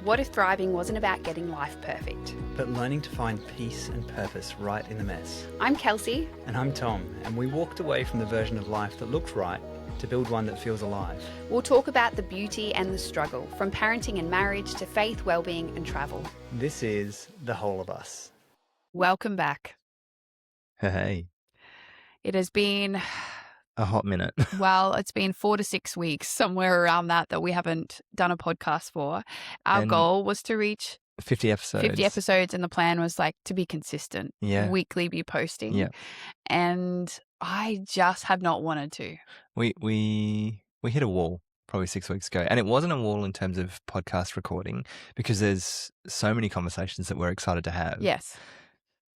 What if thriving wasn't about getting life perfect? but learning to find peace and purpose right in the mess. I'm Kelsey. And I'm Tom, and we walked away from the version of life that looked right to build one that feels alive. We'll talk about the beauty and the struggle, from parenting and marriage to faith, well-being and travel. This is The Whole of Us. Welcome back. Hey, It has been, a hot minute. well, it's been 4 to 6 weeks, somewhere around that we haven't done a podcast for. Our And goal was to reach 50 episodes. 50 episodes, and the plan was like to be consistent, Yeah. weekly be posting. Yeah. And I just have not wanted to. We hit a wall probably 6 weeks ago, and it wasn't a wall in terms of podcast recording because there's so many conversations that we're excited to have. Yes.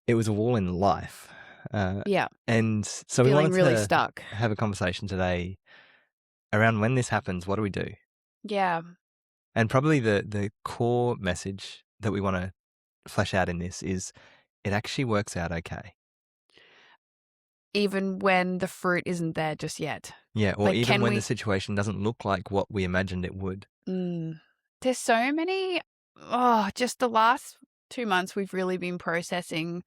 It was a wall in life. Yeah. And so we Feeling wanted really to stuck. have a conversation today around when this happens, what do we do? Yeah. And probably the core message that we want to flesh out in this is it actually works out okay. Even when the fruit isn't there just yet. Yeah, or Like, even can when we- the situation doesn't look like what we imagined it would. There's so many, just the last 2 months we've really been processing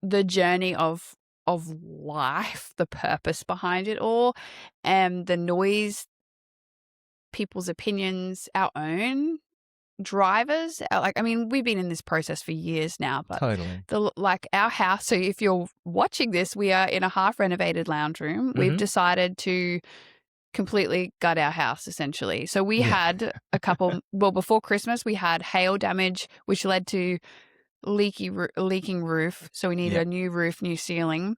the journey of life, the purpose behind it all, and the noise, people's opinions, our own drivers. We've been in this process for years now, but Totally. our house. So if you're watching this, we are in a half-renovated lounge room. We've Mhm. decided to completely gut our house, essentially. So we Yeah. had a couple. Well, before Christmas, we had hail damage, which led to leaking roof. So we needed Yeah. a new roof, new ceiling.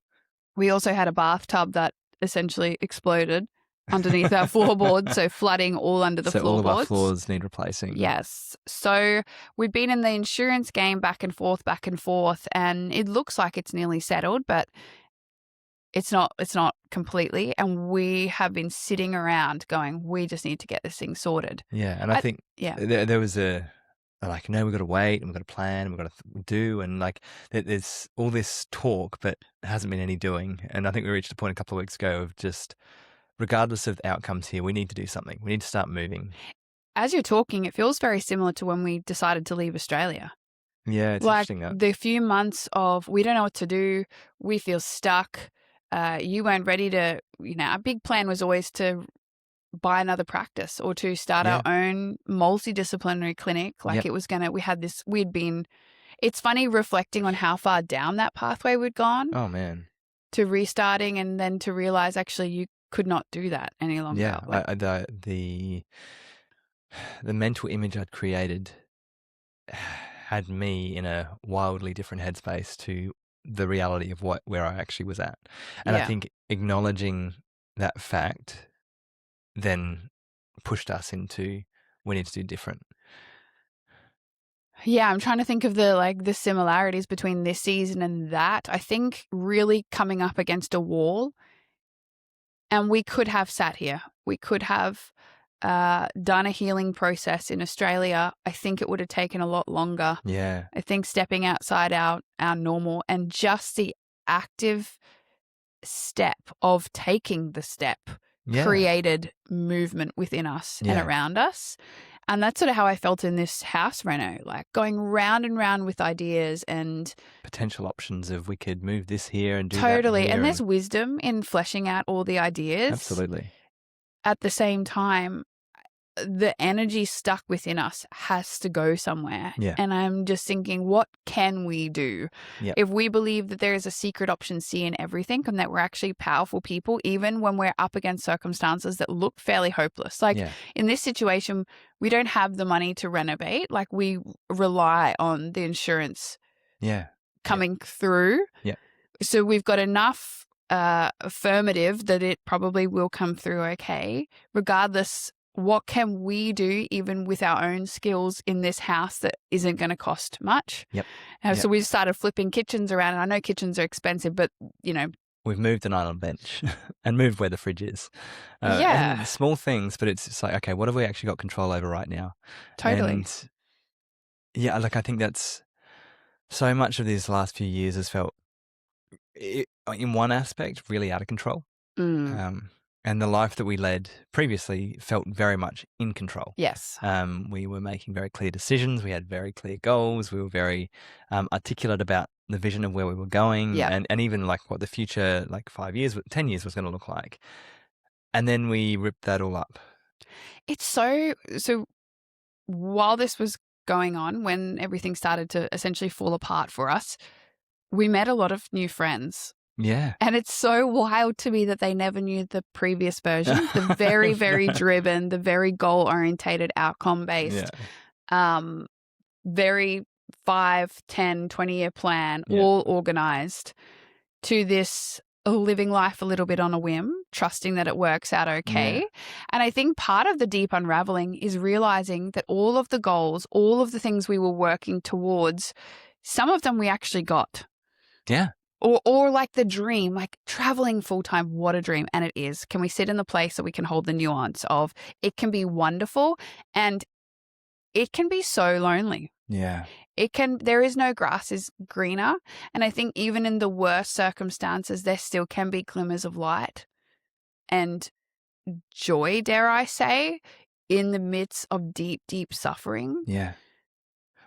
We also had a bathtub that essentially exploded underneath our floorboard, so flooding all under the So all of floorboards. our floors need replacing. Yes. So we've been in the insurance game back and forth, and it looks like it's nearly settled, but it's not completely. And we have been sitting around going, we just need to get this thing sorted. Yeah, and I think Yeah. there was we've got to wait and we've got to plan and we've got to do, and there's all this talk, but there hasn't been any doing. And I think we reached a point a couple of weeks ago of just, regardless of the outcomes here, we need to do something. We need to start moving. As you're talking, it feels very similar to when we decided to leave Australia. Yeah, it's Like interesting that. the few months of we don't know what to do, we feel stuck. You weren't ready to, our big plan was always to buy another practice or to start Yeah. our own multidisciplinary clinic. Like Yep. it was it's funny reflecting on how far down that pathway we'd gone Oh man, to restarting, and then to realize actually you could not do that any longer. yeah. Like, The mental image I'd created had me in a wildly different headspace to the reality of where I actually was at. And I Yeah. think acknowledging that fact then pushed us into, we need to do different. Yeah, I'm trying to think of the similarities between this season and that. I think really coming up against a wall, and we could have sat here. We could have done a healing process in Australia. I think it would have taken a lot longer. Yeah. I think stepping outside our normal and just the active step of taking the step Yeah. created movement within us and Yeah. around us. And that's sort of how I felt in this house reno, like going round and round with ideas and Potential options of we could move this here and do totally. that here. And there's wisdom in fleshing out all the ideas. Absolutely. At the same time, the energy stuck within us has to go somewhere. Yeah. And I'm just thinking, what can we do? Yep. If we believe that there is a secret option C in everything, and that we're actually powerful people, even when we're up against circumstances that look fairly hopeless. Like Yeah. in this situation, we don't have the money to renovate. Like we rely on the insurance Yeah. coming through. Yeah. So we've got enough affirmative that it probably will come through okay. Regardless, what can we do even with our own skills in this house that isn't going to cost much? Yep. So we started flipping kitchens around, and I know kitchens are expensive, but We've moved an island bench and moved where the fridge is. Yeah. And small things, but it's just like, okay, what have we actually got control over right now? totally. And yeah, I think that's so much of these last few years has felt, in one aspect, really out of control. Mm. And the life that we led previously felt very much in control. Yes. We were making very clear decisions. We had very clear goals. We were very articulate about the vision of where we were going, Yeah. and even like what the future, like 5 years, 10 years was going to look like. And then we ripped that all up. It's so while this was going on, when everything started to essentially fall apart for us, we met a lot of new friends. Yeah. And it's so wild to me that they never knew the previous version, the very, very driven, the very goal-orientated, outcome-based, very 5, 10, 20-year plan, all organized, to this living life a little bit on a whim, trusting that it works out okay. Yeah. And I think part of the deep unraveling is realizing that all of the goals, all of the things we were working towards, some of them we actually got. Yeah. Or like the dream, like traveling full time, what a dream. And it is. Can we sit in the place that we can hold the nuance of it can be wonderful and it can be so lonely. Yeah. There is no grass is greener. And I think even in the worst circumstances, there still can be glimmers of light and joy, dare I say, in the midst of deep, deep suffering. Yeah.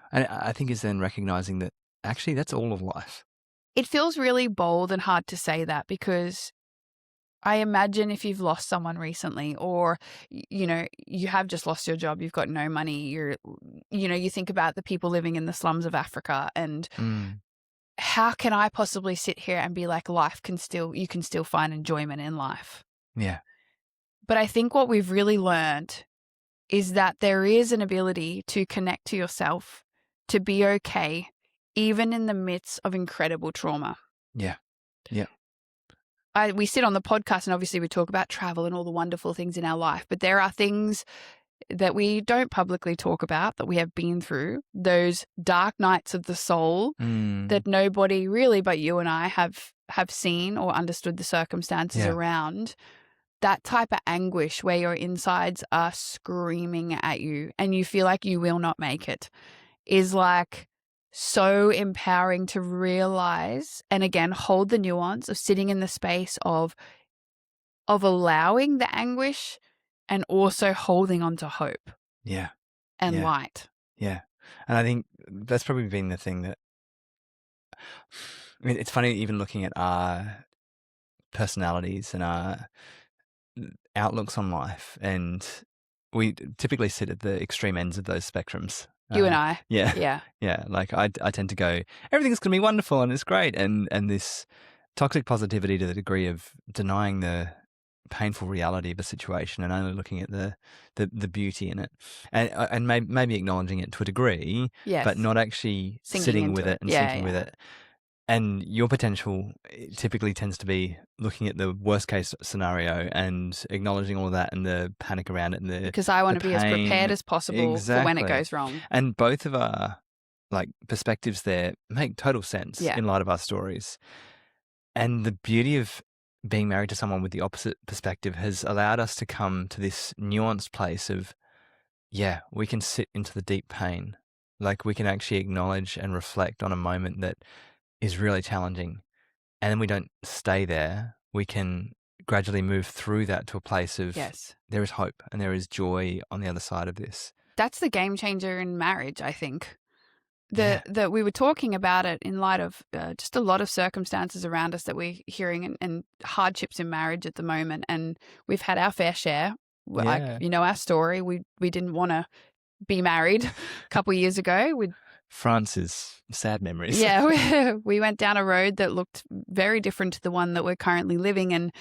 And I think it's then recognizing that actually that's all of life. It feels really bold and hard to say that, because I imagine if you've lost someone recently, or, you know, you have just lost your job, you've got no money, you think about the people living in the slums of Africa, and how can I possibly sit here and be like, you can still find enjoyment in life? Yeah. But I think what we've really learned is that there is an ability to connect to yourself, to be okay, even in the midst of incredible trauma. Yeah. Yeah. We sit on the podcast and obviously we talk about travel and all the wonderful things in our life, but there are things that we don't publicly talk about that we have been through, those dark nights of the soul that nobody really but you and I have seen or understood the circumstances around. That type of anguish where your insides are screaming at you and you feel like you will not make it is like so empowering to realize, and again, hold the nuance of sitting in the space of allowing the anguish and also holding on to hope. Yeah. And light. Yeah. And I think that's probably been the thing that, I mean, it's funny even looking at our personalities and our outlooks on life, and we typically sit at the extreme ends of those spectrums. You and I. Yeah. Yeah. Yeah. Like I tend to go, everything's going to be wonderful and it's great. And this toxic positivity to the degree of denying the painful reality of a situation and only looking at the beauty in it, and maybe acknowledging it to a degree, but not actually sitting with it and sinking with it. And your potential typically tends to be looking at the worst case scenario and acknowledging all of that and the panic around it, and because I want to be as prepared as possible for when it goes wrong. And both of our perspectives there make total sense in light of our stories. And the beauty of being married to someone with the opposite perspective has allowed us to come to this nuanced place of, we can sit into the deep pain. Like we can actually acknowledge and reflect on a moment that is really challenging. And then we don't stay there. We can gradually move through that to a place of there is hope and there is joy on the other side of this. That's the game changer in marriage, I think. That we were talking about it in light of just a lot of circumstances around us that we're hearing and hardships in marriage at the moment. And we've had our fair share. Like, our story. We didn't want to be married a couple of years ago. France's sad memories. Yeah, we went down a road that looked very different to the one that we're currently living. And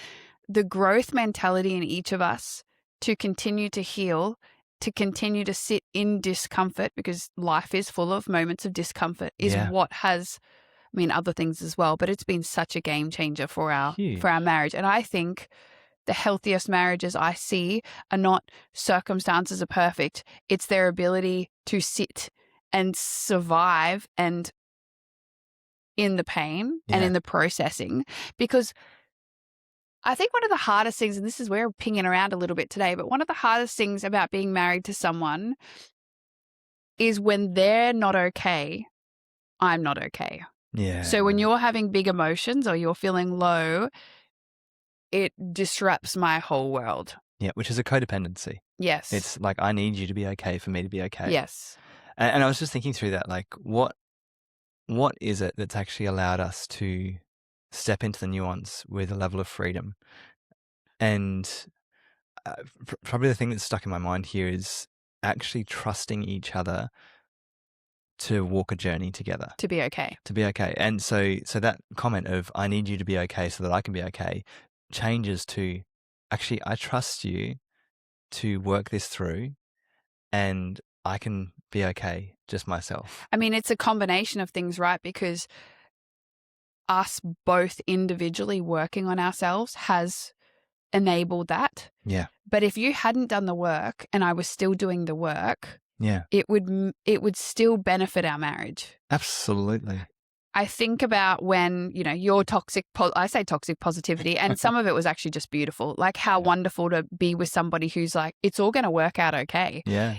the growth mentality in each of us to continue to heal, to continue to sit in discomfort, because life is full of moments of discomfort, is what has, other things as well, but it's been such a game changer for our marriage. And I think the healthiest marriages I see are not circumstances are perfect. It's their ability to sit and survive and in the pain and in the processing. Because I think one of the hardest things, and this is where we're pinging around a little bit today, but one of the hardest things about being married to someone is when they're not okay, I'm not okay. Yeah. So when you're having big emotions or you're feeling low, it disrupts my whole world. Yeah, which is a codependency. Yes. It's like, I need you to be okay for me to be okay. Yes. And I was just thinking through that, like, what is it that's actually allowed us to step into the nuance with a level of freedom? And probably the thing that's stuck in my mind here is actually trusting each other to walk a journey together. To be okay. To be okay. And so that comment of, I need you to be okay so that I can be okay, changes to, actually, I trust you to work this through, and I can be okay just myself. I mean, it's a combination of things, right? Because us both individually working on ourselves has enabled that. Yeah. But if you hadn't done the work and I was still doing the work, Yeah. it would still benefit our marriage. Absolutely. I think about when, you're toxic, I say toxic positivity, and some of it was actually just beautiful. Like how wonderful to be with somebody who's like, it's all going to work out okay. Yeah.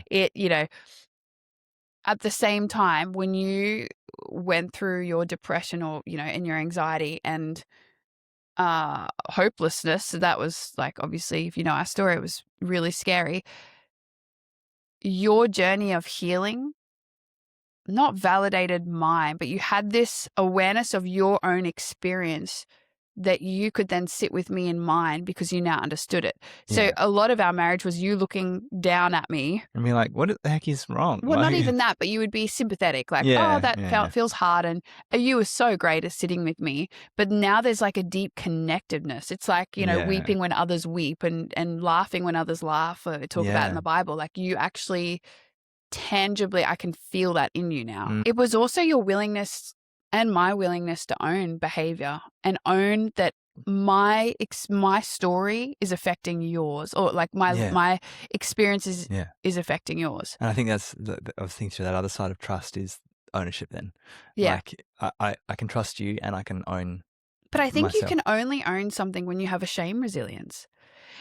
At the same time, when you went through your depression or, and your anxiety and hopelessness, so that was like, obviously, if you know our story, it was really scary. Your journey of healing not validated mine, but you had this awareness of your own experience that you could then sit with me in mine because you now understood it. So Yeah. a lot of our marriage was you looking down at me. I mean, like, what the heck is wrong? Well, like, not even that, but you would be sympathetic. Like, Yeah, oh, that yeah. feels hard. And you were so great at sitting with me. But now there's like a deep connectiveness. It's like, Yeah. weeping when others weep and laughing when others laugh, or talk about in Yeah. the Bible. Like you actually tangibly, I can feel that in you now. Mm. It was also your willingness and my willingness to own behavior and own that my story is affecting yours, or like my experience is affecting yours. And I think that's, I was thinking through that other side of trust is ownership then. Yeah. Like, I can trust you and I can own But I think myself. you can only own something when you have a shame resilience.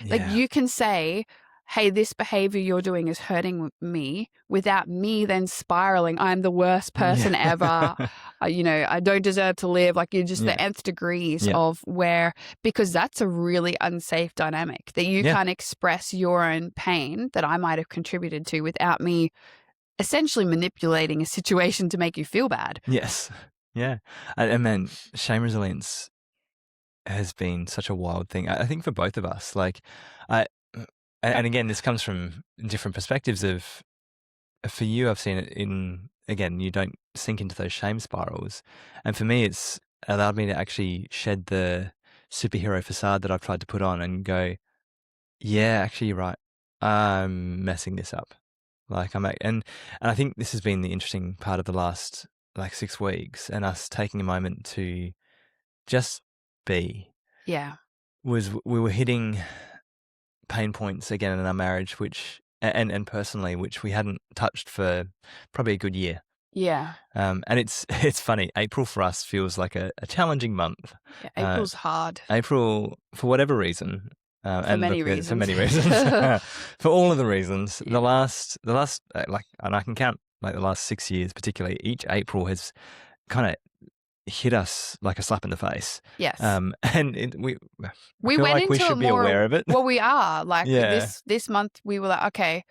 Yeah. Like you can say, hey, this behavior you're doing is hurting me, without me then spiraling. I'm the worst person ever. I don't deserve to live. Like you're just the nth degrees of where, because that's a really unsafe dynamic that you can't express your own pain that I might have contributed to without me essentially manipulating a situation to make you feel bad. Yes. Yeah. And man, shame resilience has been such a wild thing. I think for both of us, like and again, this comes from different perspectives of, for you, I've seen it in, again, you don't sink into those shame spirals. And for me, it's allowed me to actually shed the superhero facade that I've tried to put on and go, yeah, actually, you're right. I'm messing this up. Like and I think this has been the interesting part of the last like 6 weeks, and us taking a moment to just be. Yeah. Was we were hitting pain points again in our marriage, which and personally, which we hadn't touched for probably a good year. Yeah. And it's funny. April for us feels like a challenging month. Yeah, April's hard. April, for whatever reason, For many reasons. For many reasons, for all of the reasons. The last like, and I can count like the last 6 years, particularly. Each April has kind of hit us like a slap in the face. Yes. And we went like into we should be aware of it. Well, we are like this month we were like, okay.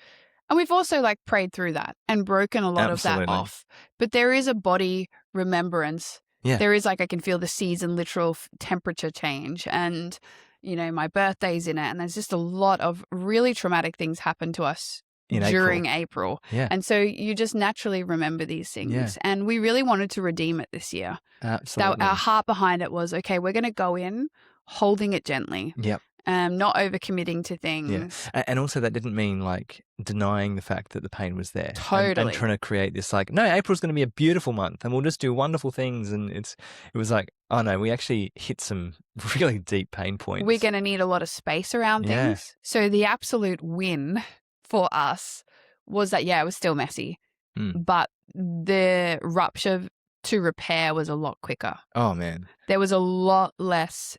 And we've also like prayed through that and broken a lot of that off. But there is a body remembrance. Yeah. There is like, I can feel the season literal temperature change, and my birthday's in it, and there's just a lot of really traumatic things happen to us during April. Yeah. And so you just naturally remember these things. Yeah. And we really wanted to redeem it this year. Absolutely. Our heart behind it was, okay, we're going to go in holding it gently. Yep. Not overcommitting to things. Yeah. And also that didn't mean like denying the fact that the pain was there. Totally. And trying to create this like, no, April's going to be a beautiful month and we'll just do wonderful things. And it was like, oh no, we actually hit some really deep pain points. We're going to need a lot of space around things. So the absolute win for us was that, it was still messy, but the rupture to repair was a lot quicker. Oh man. There was a lot less.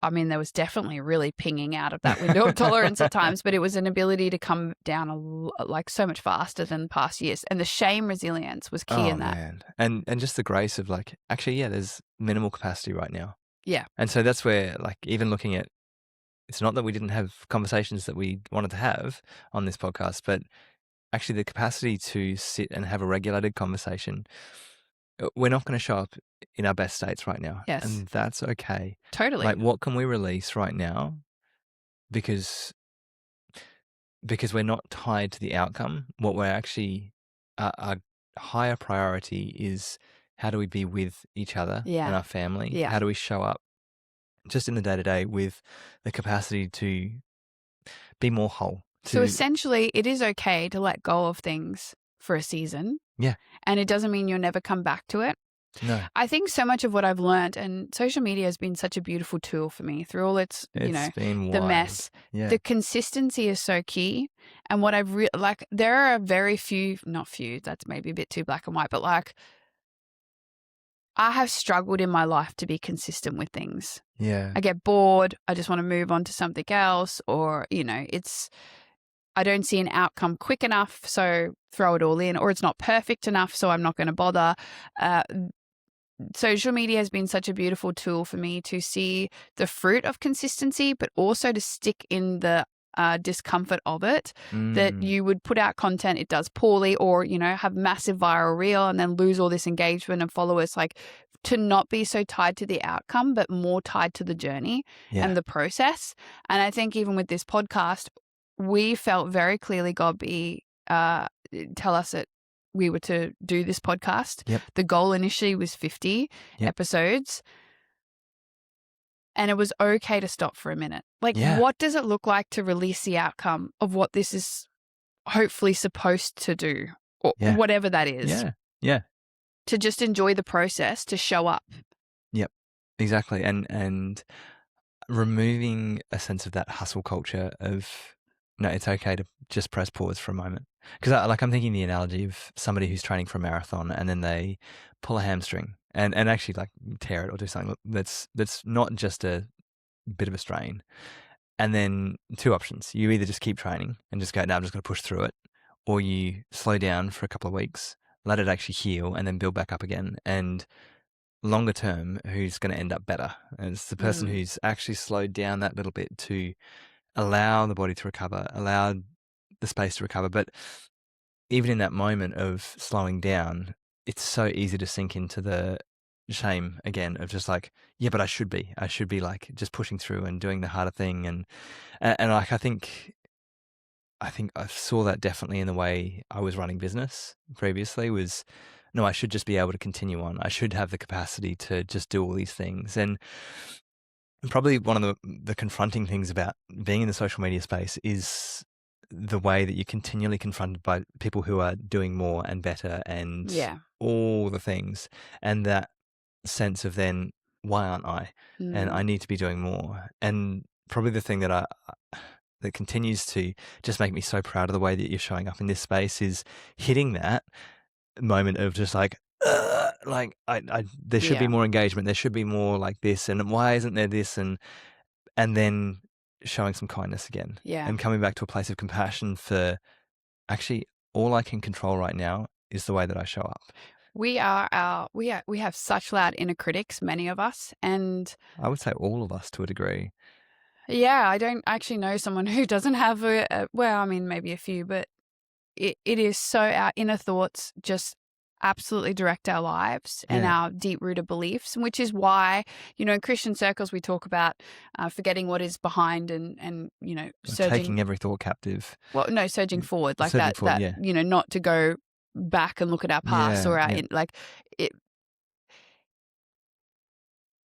I mean, there was definitely really pinging out of that window of tolerance at times, but it was an ability to come down like so much faster than past years. And the shame resilience was key in that. Man. And just the grace of like, actually, there's minimal capacity right now. Yeah. And so that's where, like, even looking at, it's not that we didn't have conversations that we wanted to have on this podcast, but actually the capacity to sit and have a regulated conversation. We're not going to show up in our best states right now. Yes. And that's okay. Totally. Like, what can we release right now? Because we're not tied to the outcome. What we're actually, our higher priority is, how do we be with each other and our family? Yeah. How do we show up just in the day-to-day with the capacity to be more whole? So essentially, it is okay to let go of things for a season. Yeah. And it doesn't mean you'll never come back to it. No. I think so much of what I've learned, and social media has been such a beautiful tool for me through all its, It's been the wild. mess. Yeah. The consistency is so key. And what I've like, there are very few, not few, that's maybe a bit too black and white, but like, I have struggled in my life to be consistent with things. Yeah. I get bored. I just want to move on to something else, or, I don't see an outcome quick enough, so throw it all in, or it's not perfect enough, so I'm not going to bother. Social media has been such a beautiful tool for me to see the fruit of consistency, but also to stick in the discomfort of it, that you would put out content, it does poorly, or, have massive viral reel and then lose all this engagement and followers. Like, to not be so tied to the outcome, but more tied to the journey and the process. And I think even with this podcast, we felt very clearly God tell us that we were to do this podcast. Yep. The goal initially was 50 episodes. And it was okay to stop for a minute. Like, what does it look like to release the outcome of what this is hopefully supposed to do, or whatever that is? Yeah. Yeah. To just enjoy the process, to show up. Yep. Exactly. And removing a sense of that hustle culture of, no, it's okay to just press pause for a moment. Because I'm thinking the analogy of somebody who's training for a marathon and then they pull a hamstring and actually like tear it or do something that's not just a bit of a strain. And then two options. You either just keep training and just go, no, I'm just going to push through it. Or you slow down for a couple of weeks, let it actually heal, and then build back up again. And longer term, who's going to end up better? And it's the person who's actually slowed down that little bit to allow the body to recover, allow the space to recover. But even in that moment of slowing down, it's so easy to sink into the shame again of just like, yeah, but I should be like just pushing through and doing the harder thing. And like, I think I saw that definitely in the way I was running business previously was, no, I should just be able to continue on. I should have the capacity to just do all these things. And probably one of the confronting things about being in the social media space is the way that you're continually confronted by people who are doing more and better and all the things. And that sense of then, why aren't I? And I need to be doing more. And probably the thing that that continues to just make me so proud of the way that you're showing up in this space is hitting that moment of just like, there should be more engagement. There should be more like this. And why isn't there this? And then showing some kindness again. Yeah. And coming back to a place of compassion for, actually, all I can control right now is the way that I show up. We have such loud inner critics, many of us. And I would say all of us to a degree. Yeah, I don't actually know someone who doesn't have maybe a few, but it is so, our inner thoughts just absolutely direct our lives and our deep-rooted beliefs, which is why, in Christian circles we talk about forgetting what is behind and surging, taking every thought captive. Well, no, surging forward, like surging forward, not to go back and look at our past or our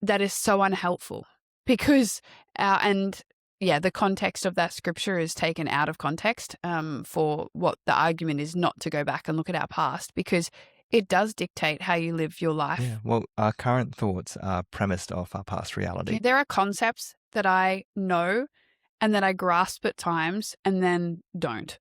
that is so unhelpful. Because the context of that scripture is taken out of context for what the argument is, not to go back and look at our past, because it does dictate how you live your life. Yeah, well, our current thoughts are premised off our past reality. There are concepts that I know and that I grasp at times and then don't.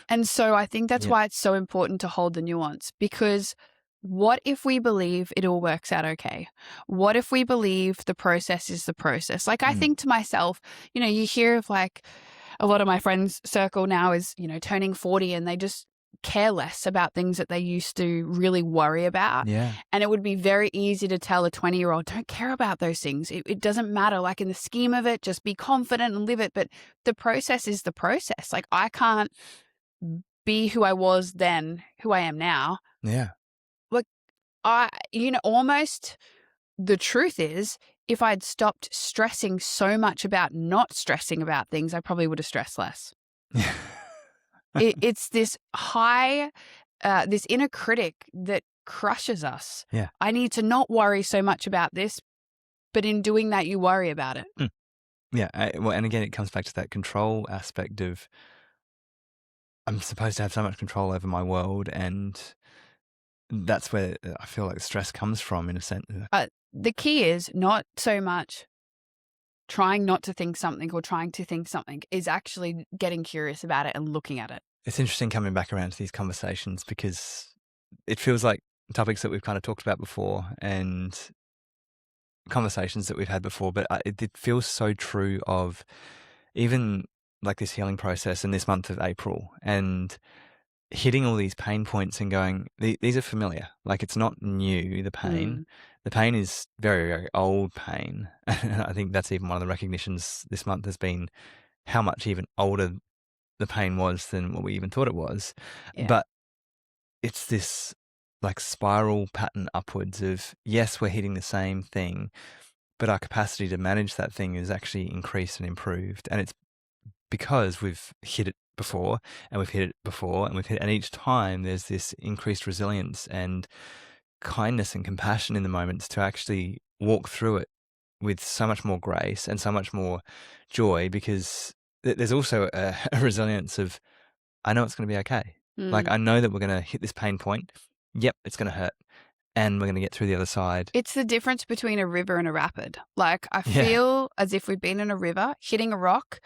And so I think that's why it's so important to hold the nuance, because what if we believe it all works out okay? What if we believe the process is the process? Like, I think to myself, you hear of like a lot of my friends' circle now is, turning 40 and they just care less about things that they used to really worry about. Yeah. And it would be very easy to tell a 20-year-old, don't care about those things. It doesn't matter. Like, in the scheme of it, just be confident and live it. But the process is the process. Like, I can't be who I was then, who I am now. Yeah. Like, almost the truth is, if I'd stopped stressing so much about not stressing about things, I probably would have stressed less. It's this this inner critic that crushes us. Yeah. I need to not worry so much about this, but in doing that, you worry about it. Yeah. Well, and again, it comes back to that control aspect of I'm supposed to have so much control over my world, and that's where I feel like stress comes from, in a sense. The key is not so much trying not to think something or trying to think something, is actually getting curious about it and looking at it. It's interesting coming back around to these conversations because it feels like topics that we've kind of talked about before and conversations that we've had before, but it feels so true of even like this healing process in this month of April and hitting all these pain points and going, these are familiar. Like, it's not new, the pain. The pain is very, very old pain. And I think that's even one of the recognitions this month has been how much even older the pain was than what we even thought it was. Yeah. But it's this like spiral pattern upwards of, yes, we're hitting the same thing, but our capacity to manage that thing is actually increased and improved. And it's because we've hit it before and we've hit it before and we've hit it, and each time there's this increased resilience and kindness and compassion in the moments to actually walk through it with so much more grace and so much more joy, because there's also a resilience of, I know it's going to be okay. Like, I know that we're going to hit this pain point. Yep, it's going to hurt. And we're going to get through the other side. It's the difference between a river and a rapid. Like, I Yeah. feel as if we've been in a river, hitting a rock,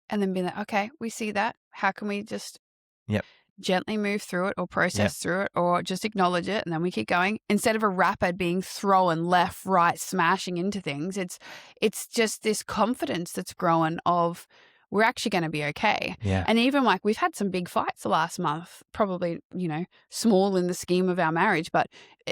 and then being like, okay, we see that. How can we just Yep. gently move through it or process through it or just acknowledge it, and then we keep going? Instead of a rapid being thrown left, right, smashing into things, it's just this confidence that's growing of, we're actually going to be okay. Yeah. And even like, we've had some big fights the last month, probably, small in the scheme of our marriage, but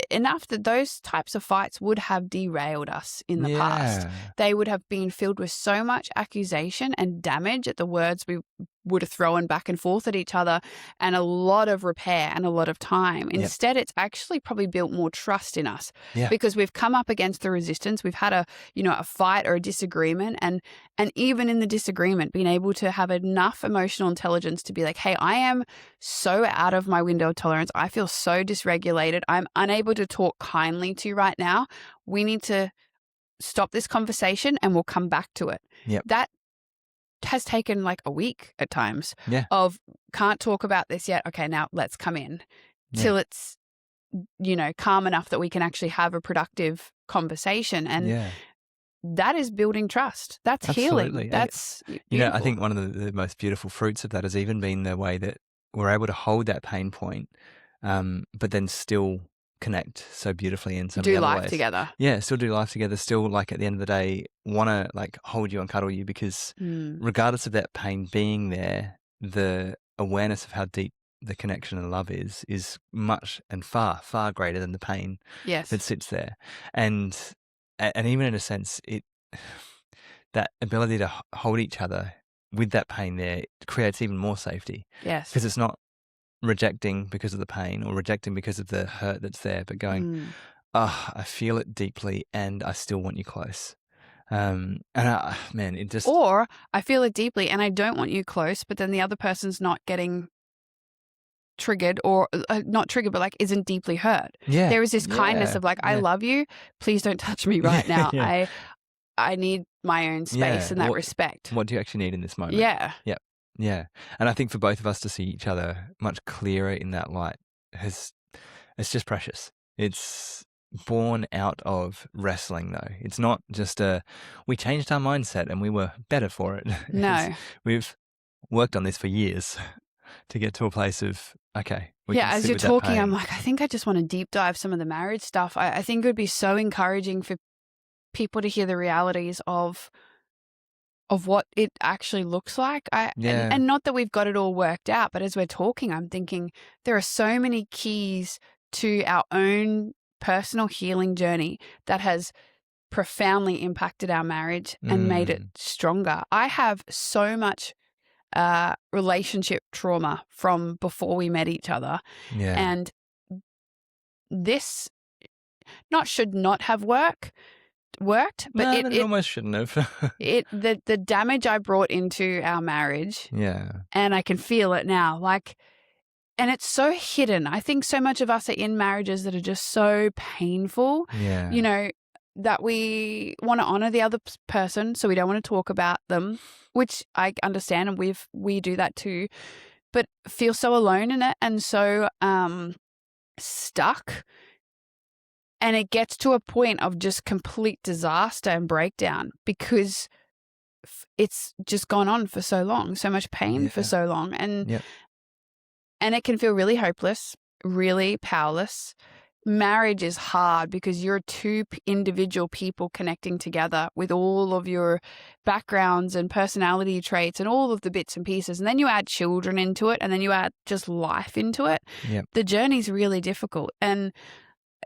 enough that those types of fights would have derailed us in the past. They would have been filled with so much accusation and damage at the words we would have thrown back and forth at each other, and a lot of repair and a lot of time. Instead, it's actually probably built more trust in us because we've come up against the resistance. We've had a fight or a disagreement, and even in the disagreement, being able to have enough emotional intelligence to be like, hey, I am so out of my window of tolerance. I feel so dysregulated. I'm unable to talk kindly to you right now. We need to stop this conversation and we'll come back to it. Yep. That has taken like a week at times of can't talk about this yet. Okay, now let's come in till it's, calm enough that we can actually have a productive conversation. And that is building trust. That's Absolutely. healing. That's I think one of the most beautiful fruits of that has even been the way that we're able to hold that pain point, but then still connect so beautifully in some do of the other life ways. together. Yeah, still do life together. Still, like, at the end of the day, want to like hold you and cuddle you, because regardless of that pain being there, the awareness of how deep the connection and love is much and far, far greater than the pain that sits there. And even in a sense, that ability to hold each other with that pain there creates even more safety. Yes. Because it's not rejecting because of the pain or rejecting because of the hurt that's there, but going, I feel it deeply and I still want you close. It just... Or I feel it deeply and I don't want you close, but then the other person's not getting triggered or not triggered, but like isn't deeply hurt. Yeah. There is this kindness of like, I love you. Please don't touch me right now. I need my own space and that respect. What do you actually need in this moment? Yeah. Yep. Yeah. And I think for both of us to see each other much clearer in that light it's just precious. It's born out of wrestling, though. It's not just we changed our mindset and we were better for it. No. We've worked on this for years to get to a place of, okay. As you're talking, I'm like, I think I just want to deep dive some of the marriage stuff. I think it would be so encouraging for people to hear the realities of what it actually looks like. Yeah. And not that we've got it all worked out, but as we're talking, I'm thinking there are so many keys to our own personal healing journey that has profoundly impacted our marriage and made it stronger. I have so much relationship trauma from before we met each other. Yeah. And this should not have worked, but No, it almost shouldn't have. the damage I brought into our marriage, Yeah. and I can feel it now, like, and it's so hidden. I think so much of us are in marriages that are just so painful, Yeah. you know, that we want to honor the other person, so we don't want to talk about them, which I understand, and we do that too, but feel so alone in it and so stuck. And it gets to a point of just complete disaster and breakdown because it's just gone on for so long, so much pain for so long. And it can feel really hopeless, really powerless. Marriage is hard because you're two individual people connecting together with all of your backgrounds and personality traits and all of the bits and pieces. And then you add children into it, and then you add just life into it. Yep. The journey's really difficult. And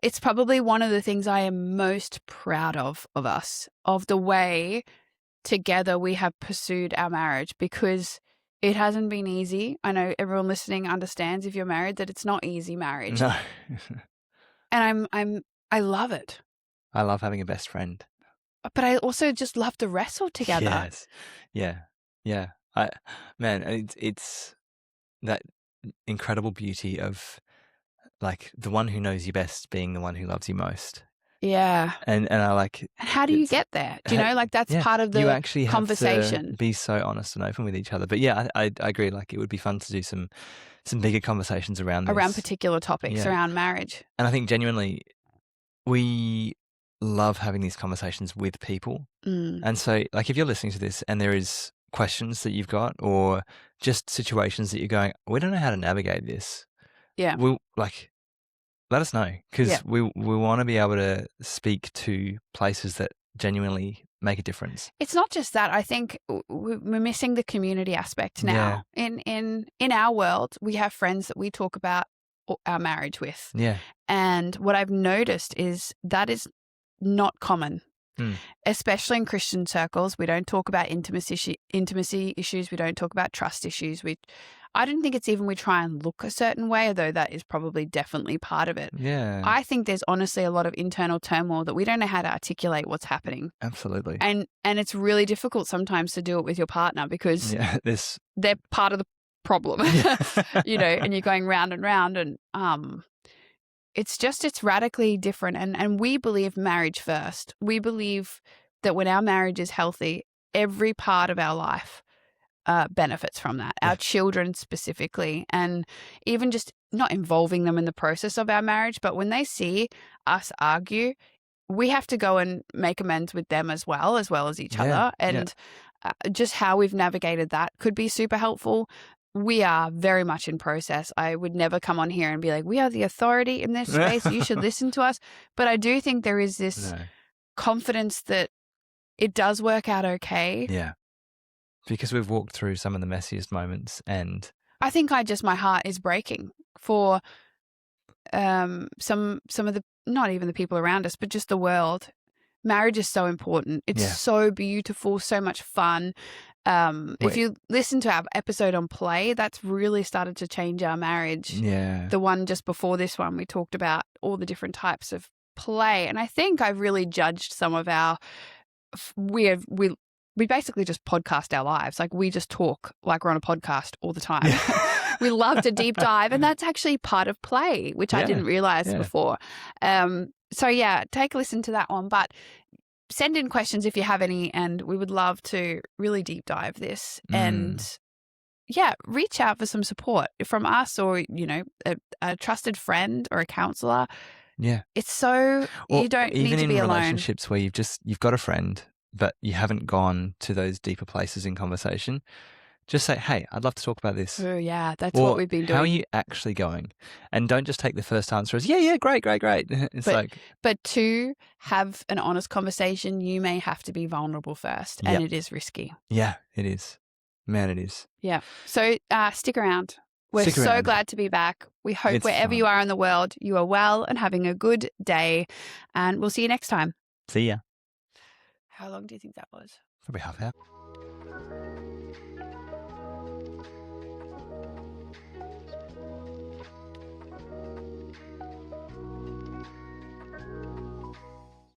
it's probably one of the things I am most proud of us, of the way together we have pursued our marriage, because it hasn't been easy. I know everyone listening understands, if you're married, that it's not easy marriage. No. And I love it. I love having a best friend. But I also just love to wrestle together. Yes. Yeah. Yeah. It's that incredible beauty of, like, the one who knows you best being the one who loves you most. Yeah. And I like. And how do you get there? Do you know, like, that's part of the you actually conversation. Have to be so honest and open with each other. But yeah, I agree. Like, it would be fun to do some bigger conversations around particular topics around marriage. And I think genuinely we love having these conversations with people. And so, like, if you're listening to this and there is questions that you've got, or just situations that you're going, we don't know how to navigate this. Yeah. We'll, like, let us know, because we want to be able to speak to places that genuinely make a difference. It's not just that. I think we're missing the community aspect now. In our world, we have friends that we talk about our marriage with. Yeah. And what I've noticed is that is not common. Especially in Christian circles. We don't talk about intimacy issues. We don't talk about trust issues. I don't think it's even we try and look a certain way, although that is probably definitely part of it. Yeah. I think there's honestly a lot of internal turmoil that we don't know how to articulate what's happening. Absolutely. And it's really difficult sometimes to do it with your partner, because they're part of the problem, you know, and you're going round and round, and it's radically different. And we believe marriage first. We believe that when our marriage is healthy, every part of our life benefits from that. Our children specifically, and even just not involving them in the process of our marriage, but when they see us argue, we have to go and make amends with them as well as each other. And just how we've navigated that could be super helpful. We are very much in process. I would never come on here and be like, we are the authority in this space. You should listen to us. But I do think there is this confidence that it does work out okay. Yeah. Because we've walked through some of the messiest moments, and I think my heart is breaking for some of the, not even the people around us, but just the world. Marriage is so important. It's so beautiful, so much fun. If you listen to our episode on play, that's really started to change our marriage. Yeah. The one just before this one, we talked about all the different types of play. And I think I've really judged some of our, we basically just podcast our lives. Like, we just talk like we're on a podcast all the time. We love to deep dive, and that's actually part of play, which I didn't realize before. So take a listen to that one, but send in questions if you have any, and we would love to really deep dive this and reach out for some support from us, or, you know, a trusted friend or a counselor. Yeah. It's so, or you don't need to be alone. Even in relationships where you've got a friend, but you haven't gone to those deeper places in conversation, Just say, hey, I'd love to talk about this. Oh, yeah, that's Or what we've been how are doing. you actually going? And don't just take the first answer as, yeah, great. It's like, But to have an honest conversation, you may have to be vulnerable first, Yep. and it is risky. yeah, it is. Man, it is. Yeah. So stick around. We're Stick so around. glad to be back. We hope It's wherever fun. you are in the world, you are well and having a good day. And we'll see you next time. See ya. How long do you think that was? Probably half hour.